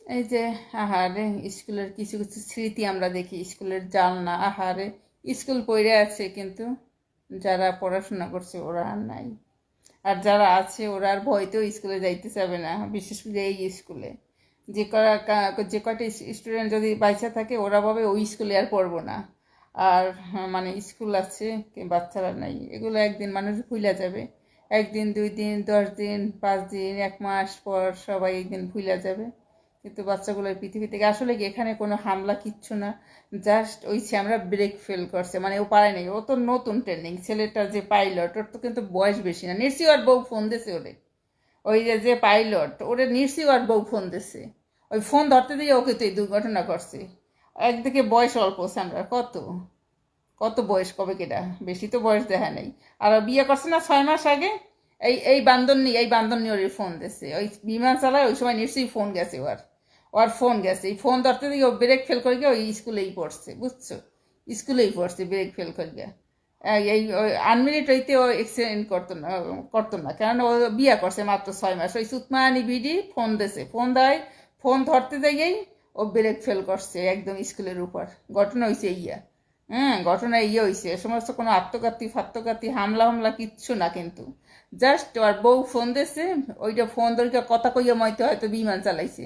এই যে আহারে, স্কুলের কিছু কিছু স্মৃতি আমরা দেখি, স্কুলের জানলা, আহারে, স্কুল পড়ে আছে কিন্তু যারা পড়াশোনা করছে ওরা আর নাই। আর যারা আছে ওরা আর ভয়তেও স্কুলে যাইতে চাবে না, বিশেষ করে এই স্কুলে যে কয়টা স্টুডেন্ট যদি বাইচা থাকে ওরা ভাবে ওই স্কুলে আর পড়বো না। আর মানে স্কুল আছে বাচ্চারা নাই, এগুলো একদিন মানুষ ভুলে যাবে। একদিন, 2 দিন, 10 দিন, 5 দিন, 1 মাস পর সবাই একদিন ভুলে যাবে। কিন্তু বাচ্চাগুলোর পৃথিবী থেকে আসলে কি এখানে কোনো হামলা কিচ্ছু না। জাস্ট ওই আমরা ব্রেক ফেল করছে, মানে ও পারে নাই, ও তো নতুন ট্রেনিং। ছেলেটা যে পাইলট ওর তো কিন্তু বয়স বেশি না, নিশ্চয়ই ওর বউ ফোন দিছে ওরে। ওই যে যে পাইলট ওরে নিশ্চয়ই ওর বউ ফোন দিছে। ওই ফোন ধরতে দিয়ে ওকে তো এই দুর্ঘটনা করছে। একদিকে বয়স অল্প, আমরা কত কত বয়স কবে কেটা, বেশি তো বয়স দেখা নেই। আর ও বিয়ে করছে না 6 মাস আগে। এই বান্ধবনী ওর ফোন দিছে, ওই বিমান চালায় ওই সময় নিশ্চয়ই ফোন গেছে ওর। ওর ফোন গেছে, এই ফোন ধরতে দিয়ে ও ব্রেক ফেল করে গিয়ে ওই স্কুলেই পড়ছে, বুঝছো? স্কুলেই পড়ছে ব্রেক ফেল করে গিয়ে। এই আনমিনিট হইতে ও এক্সিডেন্ট করতো না, কারণ ও বিয়ে করছে মাত্র 6 মাস। ওই সুতমানি বিডি ফোন দিছে, ফোন দেয়, ফোন ধরতে যাইয়েই ও ব্রেক ফেল করছে একদম স্কুলের উপর। ঘটনা হয়েছে ইয়া। হ্যাঁ, ঘটনা ইয়ে হয়েছে, এ সমস্ত কোনো আত্মঘাতী ফাত্মঘাতী হামলা হামলা কিচ্ছু না কিন্তু। জাস্ট ওর বউ ফোন দিছে, ওইটা ফোন ধরে কথা কইয়া মইতে হয়তো বিমান চালাইছে।